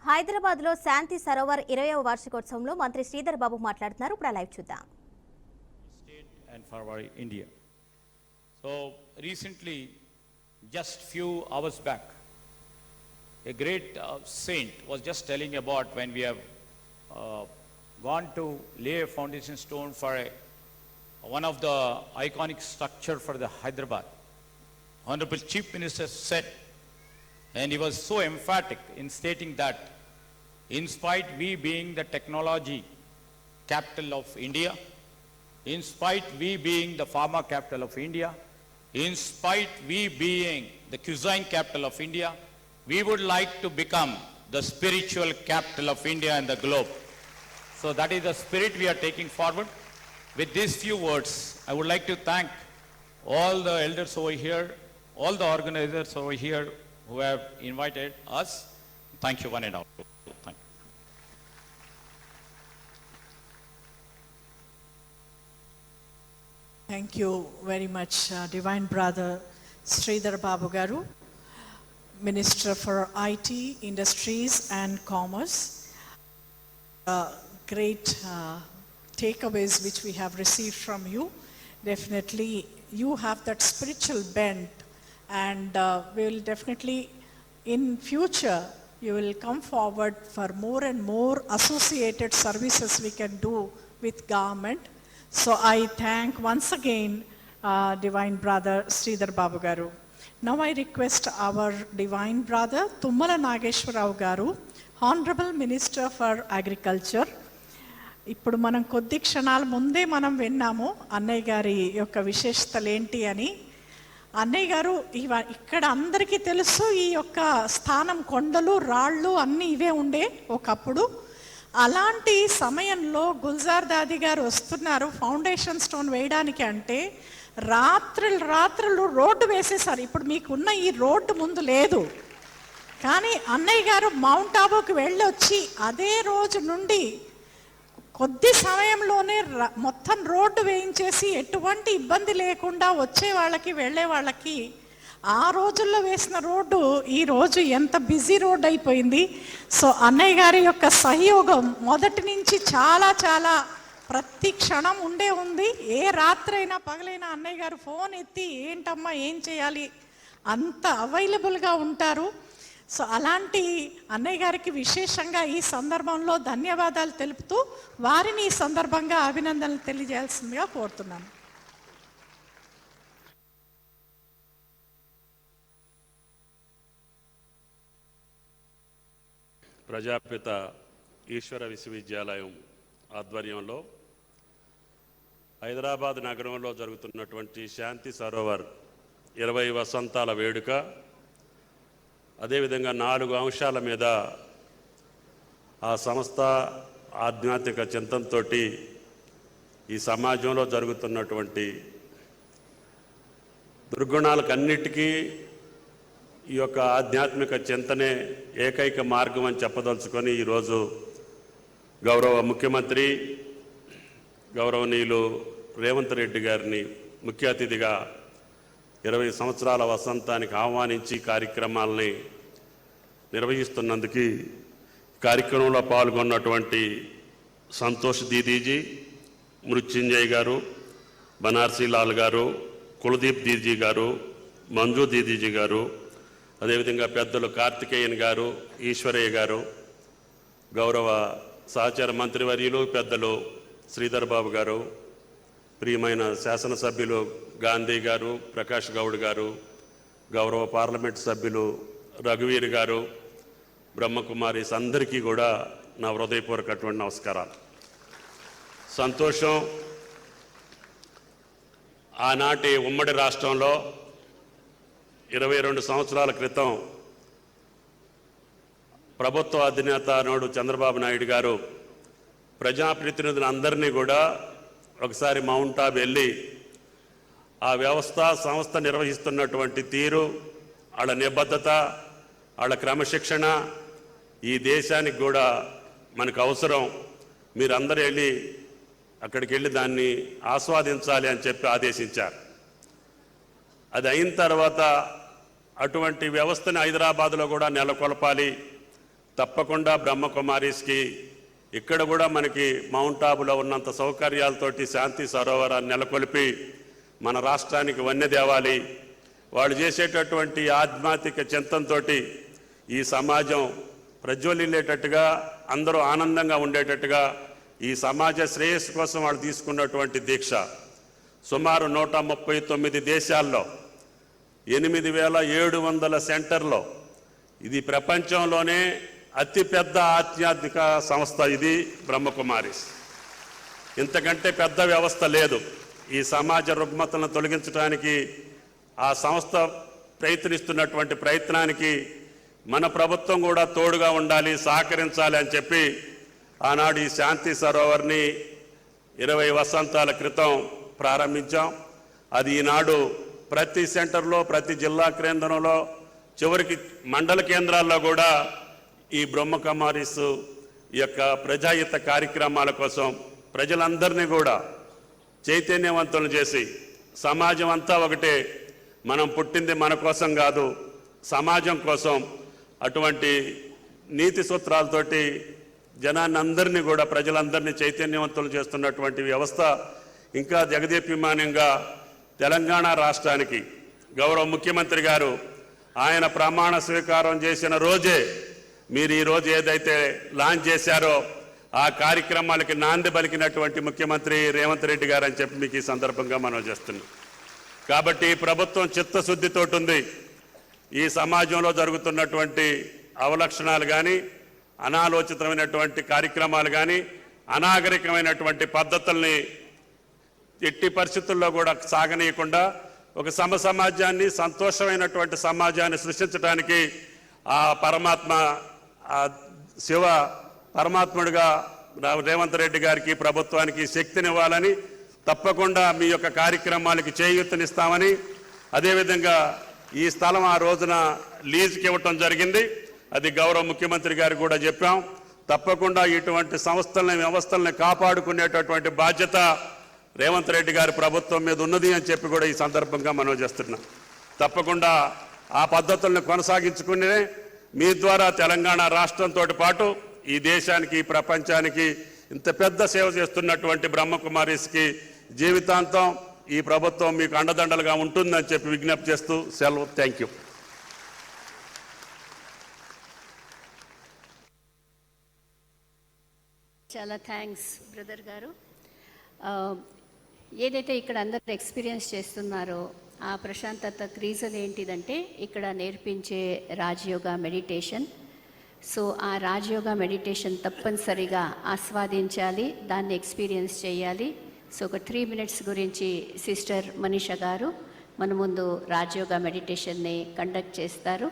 హైదరాబాద్లో శాంతి సరోవర్ 20వ వార్షికోత్సవంలో మంత్రి శ్రీధర్ బాబు మాట్లాడుతున్నారు. ఇప్పుడు లైవ్ చూద్దాం. State and for India. So recently, just few hours back, a great saint was just telling about when we have gone to lay a foundation stone for one of the iconic structure for the Hyderabad. Honorable Chief Minister said, and he was so emphatic in stating that in spite we being the technology capital of India, in spite we being the pharma capital of India, in spite we being the cuisine capital of India, we would like to become the spiritual capital of India and the globe. So that is the spirit we are taking forward. With these few words, I would like to thank all the elders over here, all the organizers over here who have invited us. Thank you one and all. Thank you. Thank you very much, Divine Brother Sridhar Babu Garu, Minister for IT, Industries and Commerce. Great takeaways which we have received from you. Definitely you have that spiritual bent, and we will definitely in future you will come forward for more and more associated services we can do with government. So I thank once again Divine Brother Sridhar Babu Garu. Now I request our Divine Brother Tummala Nageshwarao Garu, Honorable Minister for Agriculture. ఇప్పుడు మనం కొద్ది క్షణాల ముందే మనం విన్నాము అన్నయ్య గారి యొక్క విశేషతలు ఏంటి అని. అన్నయ్య గారు ఇక్కడ అందరికీ తెలుసు, ఈ యొక్క స్థానం కొండలు రాళ్ళు అన్నీ ఇవే ఉండే ఒకప్పుడు. అలాంటి సమయంలో గుల్జార్ దాది గారు వస్తున్నారు ఫౌండేషన్ స్టోన్ వేయడానికి అంటే రాత్రులు రోడ్డు వేసేసారు. ఇప్పుడు మీకున్న ఈ రోడ్డు ముందు లేదు, కానీ అన్నయ్య గారు మౌంట్ ఆబూకి వెళ్ళొచ్చి అదే రోజు నుండి కొద్ది సమయంలోనే మొత్తం రోడ్డు వేయించేసి ఎటువంటి ఇబ్బంది లేకుండా వచ్చే వాళ్ళకి వెళ్ళే వాళ్ళకి ఆ రోజుల్లో వేసిన రోడ్డు ఈ రోజు ఎంత బిజీ రోడ్ అయిపోయింది. సో అన్నయ్య గారి యొక్క సహయోగం మొదటి నుంచి చాలా ప్రతి క్షణం ఉంది. ఏ రాత్రైనా పగలైనా అన్నయ్య గారు ఫోన్ ఎత్తి ఏంటమ్మా ఏం చేయాలి అంత అవైలబుల్గా ఉంటారు. సో అలాంటి అన్నయ్య గారికి విశేషంగా ఈ సందర్భంలో ధన్యవాదాలు తెలుపుతూ వారిని ఈ సందర్భంగా అభినందనలు తెలియజేయాల్సిందిగా కోరుతున్నాను. ప్రజాపిత ఈశ్వర విశ్వవిద్యాలయం ఆధ్వర్యంలో హైదరాబాద్ నగరంలో జరుగుతున్నటువంటి శాంతి సరోవర్ 20 వసంతాల వేడుక, అదేవిధంగా 4 అంశాల మీద ఆ సంస్థ ఆధ్యాత్మిక చింతనతో ఈ సమాజంలో జరుగుతున్నటువంటి దుర్గుణాలకన్నిటికీ ఈ యొక్క ఆధ్యాత్మిక చింతనే ఏకైక మార్గం అని చెప్పదలుచుకొని ఈరోజు గౌరవ ముఖ్యమంత్రి గౌరవనీయులు రేవంత్ రెడ్డి గారిని ముఖ్య అతిథిగా 20 సంవత్సరాల వసంతానికి ఆహ్వానించి కార్యక్రమాలని నిర్వహిస్తున్నందుకు కార్యక్రమంలో పాల్గొన్నటువంటి సంతోష్ దీదీజీ, మృత్యుంజయ్ గారు, బనార్సీ లాల్ గారు, కులదీప్ దీదీ గారు, మంజు దీదీజీ గారు, అదేవిధంగా పెద్దలు కార్తికేయన్ గారు, ఈశ్వరయ్య గారు, గౌరవ సహచార మంత్రివర్యులు పెద్దలు శ్రీధర్ బాబు గారు, ప్రియమైన శాసనసభ్యులు గాంధీ గారు, ప్రకాష్ గౌడ్ గారు, గౌరవ పార్లమెంట్ సభ్యులు రఘువీర్ గారు, బ్రహ్మకుమారీస్ అందరికీ కూడా నా హృదయపూర్వకటువంటి నమస్కారాలు. సంతోషం, ఆనాటి ఉమ్మడి రాష్ట్రంలో 22 సంవత్సరాల క్రితం ప్రభుత్వ అధినేత నాడు చంద్రబాబు నాయుడు గారు ప్రజాప్రతినిధులు అందరినీ కూడా ఒకసారి మౌంట్ ఆబూ వెళ్ళి ఆ సంస్థ నిర్వహిస్తున్నటువంటి తీరు, వాళ్ళ నిబద్ధత, వాళ్ళ క్రమశిక్షణ ఈ దేశానికి కూడా మనకు అవసరం, మీరందరూ వెళ్ళి అక్కడికి వెళ్ళి దాన్ని ఆస్వాదించాలి అని చెప్పి ఆదేశించారు. అది అయిన తర్వాత అటువంటి వ్యవస్థని హైదరాబాద్లో కూడా నెలకొల్పాలి, తప్పకుండా బ్రహ్మకుమారీస్కి ఇక్కడ కూడా మనకి మౌంట్ ఆబులో ఉన్నంత సౌకర్యాలతోటి శాంతి సరోవరాన్ని నెలకొల్పి మన రాష్ట్రానికి వన్నె తేవాలి. వాళ్ళు చేసేటటువంటి ఆధ్యాత్మిక చింతనతో ఈ సమాజం ప్రజ్వలిల్లేటట్టుగా, అందరూ ఆనందంగా ఉండేటట్టుగా, ఈ సమాజ శ్రేయస్సు కోసం వాళ్ళు తీసుకున్నటువంటి దీక్ష సుమారు 139 దేశాల్లో 8700 సెంటర్లో, ఇది ప్రపంచంలోనే అతిపెద్ద ఆధ్యాత్మిక సంస్థ ఇది బ్రహ్మకుమారీస్. ఇంతకంటే పెద్ద వ్యవస్థ లేదు. ఈ సమాజ రుగ్మతలను తొలగించడానికి ఆ సంస్థ ప్రయత్నిస్తున్నటువంటి ప్రయత్నానికి మన ప్రభుత్వం కూడా తోడుగా ఉండాలి, సహకరించాలి అని చెప్పి ఆనాడు ఈ శాంతి సరోవర్ని 20 వసంతాల క్రితం ప్రారంభించాం. అది ఈనాడు ప్రతి సెంటర్లో, ప్రతి జిల్లా కేంద్రంలో, చివరికి మండల కేంద్రాల్లో కూడా ఈ బ్రహ్మకుమారీస్ యొక్క ప్రజాహిత కార్యక్రమాల కోసం ప్రజలందరినీ కూడా చైతన్యవంతులు చేసి, సమాజం అంతా ఒకటే, మనం పుట్టింది మన కోసం కాదు సమాజం కోసం, అటువంటి నీతి సూత్రాలతోటి జనాన్ని అందరినీ కూడా, ప్రజలందరినీ చైతన్యవంతులు చేస్తున్నటువంటి వ్యవస్థ ఇంకా జగదేప్యమానంగా తెలంగాణ రాష్ట్రానికి గౌరవ ముఖ్యమంత్రి గారు ఆయన ప్రమాణ స్వీకారం చేసిన రోజే మీరు ఈరోజు ఏదైతే లాంచ్ చేశారో ఆ కార్యక్రమాలకి నాంది పలికినటువంటి ముఖ్యమంత్రి రేవంత్ రెడ్డి గారు అని చెప్పి మీకు ఈ సందర్భంగా మనం చేస్తున్నాం. కాబట్టి ప్రభుత్వం చిత్తశుద్ధితో ఉంది. ఈ సమాజంలో జరుగుతున్నటువంటి అవలక్షణాలు కానీ, అనాలోచితమైనటువంటి కార్యక్రమాలు కానీ, అనాగరికమైనటువంటి పద్ధతుల్ని ఎట్టి పరిస్థితుల్లో కూడా సాగనీయకుండా ఒక సమాజాన్ని, సంతోషమైనటువంటి సమాజాన్ని సృష్టించడానికి ఆ పరమాత్మ, ఆ శివ పరమాత్ముడిగా రేవంత్ రెడ్డి గారికి, ప్రభుత్వానికి శక్తినివ్వాలని, తప్పకుండా మీ యొక్క కార్యక్రమాలకి చేయూతనిస్తామని, అదేవిధంగా ఈ స్థలం ఆ రోజున లీజుకి ఇవ్వటం జరిగింది. అది గౌరవ ముఖ్యమంత్రి గారికి కూడా చెప్పాం. తప్పకుండా ఇటువంటి సంస్థల్ని, వ్యవస్థల్ని కాపాడుకునేటటువంటి బాధ్యత రేవంత్ రెడ్డి గారి ప్రభుత్వం మీద ఉన్నది అని చెప్పి కూడా ఈ సందర్భంగా మనం చేస్తున్నాం. తప్పకుండా ఆ పద్ధతులను కొనసాగించుకునే మీ ద్వారా తెలంగాణ రాష్ట్రంతో పాటు ఈ దేశానికి, ఈ ప్రపంచానికి ఇంత పెద్ద సేవ చేస్తున్నటువంటి బ్రహ్మకుమారీస్కి జీవితాంతం ఈ ప్రభుత్వం మీకు అండదండలుగా ఉంటుందని చెప్పి విజ్ఞప్తి చేస్తూ సెలవు. Thank you. చాలా థ్యాంక్స్ బ్రదర్ గారు. ఏదైతే ఇక్కడ అందరూ ఎక్స్పీరియన్స్ చేస్తున్నారో ఆ ప్రశాంతతకు రీజన్ ఏంటిదంటే ఇక్కడ నేర్పించే రాజయోగా మెడిటేషన్. సో ఆ రాజయోగా మెడిటేషన్ తప్పనిసరిగా ఆస్వాదించాలి, దాన్ని ఎక్స్పీరియన్స్ చేయాలి. సో ఒక 3 minutes గురించి సిస్టర్ మనీషా గారు మన ముందు రాజయోగా మెడిటేషన్ని కండక్ట్ చేస్తారు.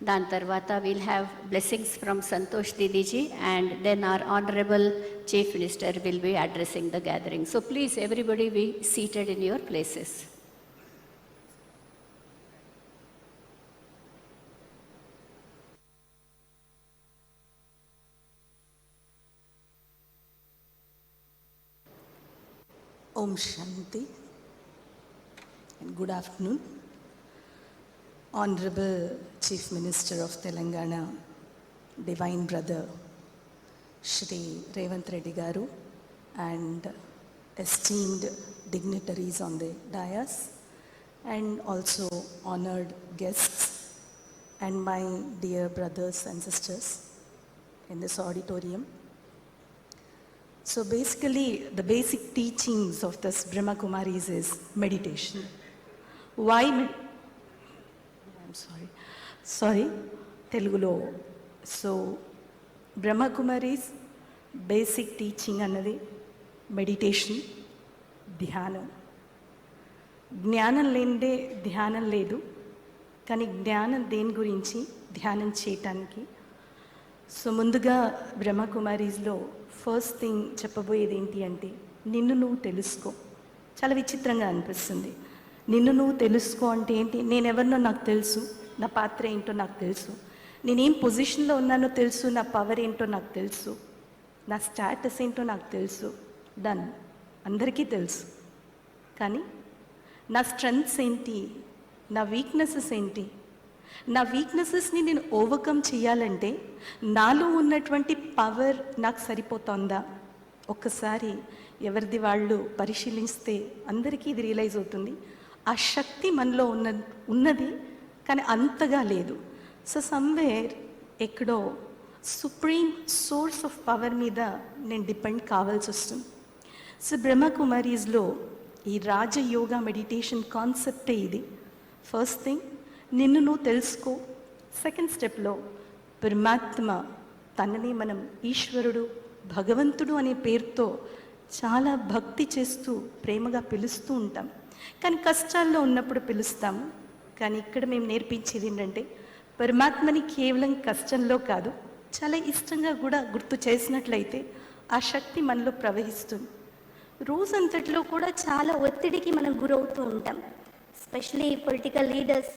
దాని తర్వాత will have blessings from Santosh దీదీజీ and then our honorable chief minister will be addressing the gathering. So please everybody be seated in your places. Om Shanti and good afternoon. Honorable Chief Minister of Telangana, Divine Brother Shri Revanth Reddy Garu, and esteemed dignitaries on the dais, and also honored guests and my dear brothers and sisters in this auditorium. So basically, the basic teachings of this Brahma Kumaris is meditation. Why? I'm sorry, Telugulo. So Brahma Kumaris basic teaching another meditation, dhyanam. జ్ఞానం లేనిదే ధ్యానం లేదు. కానీ జ్ఞానం దేని గురించి ధ్యానం చేయటానికి. సో ముందుగా బ్రహ్మకుమారీస్లో ఫస్ట్ థింగ్ చెప్పబోయేది ఏంటి అంటే నిన్ను నువ్వు తెలుసుకో. చాలా విచిత్రంగా అనిపిస్తుంది. నిన్ను నువ్వు తెలుసుకో అంటే ఏంటి? నేనెవరినో నాకు తెలుసు, నా పాత్ర ఏంటో నాకు తెలుసు, నేనేం పొజిషన్లో ఉన్నానో తెలుసు, నా పవర్ ఏంటో నాకు తెలుసు, నా స్టాటస్ ఏంటో నాకు తెలుసు. డన్, అందరికీ తెలుసు. కానీ నా స్ట్రెంగ్త్స్ ఏంటి, నా వీక్నెసెస్ ఏంటి, నా వీక్నెసెస్ని నేను ఓవర్కమ్ చేయాలంటే నాలో ఉన్నటువంటి పవర్ నాకు సరిపోతుందా? ఒక్కసారి ఎవరిది వాళ్ళు పరిశీలిస్తే అందరికీ ఇది రియలైజ్ అవుతుంది. ఆ శక్తి మనలో ఉన్నది కానీ అంతగా లేదు. సో సమ్వేర్ ఎక్కడో సుప్రీం సోర్స్ ఆఫ్ పవర్ మీద నేను డిపెండ్ కావాల్సి వస్తుంది. సో బ్రహ్మకుమారీస్లో ఈ రాజయోగా మెడిటేషన్ కాన్సెప్టే ఇది. ఫస్ట్ థింగ్, నిన్ను నువ్వు తెలుసుకో. సెకండ్ స్టెప్లో పరమాత్మ, తనని మనం ఈశ్వరుడు, భగవంతుడు అనే పేరుతో చాలా భక్తి చేస్తూ ప్రేమగా పిలుస్తూ ఉంటాం. కానీ కష్టాల్లో ఉన్నప్పుడు పిలుస్తాము. కానీ ఇక్కడ మేము నేర్పించేది ఏంటంటే పరమాత్మని కేవలం కష్టంలో కాదు, చాలా ఇష్టంగా కూడా గుర్తు చేసినట్లయితే ఆ శక్తి మనలో ప్రవహిస్తుంది. రోజంతట్లో కూడా చాలా ఒత్తిడికి మనం గురవుతూ ఉంటాం. Especially political leaders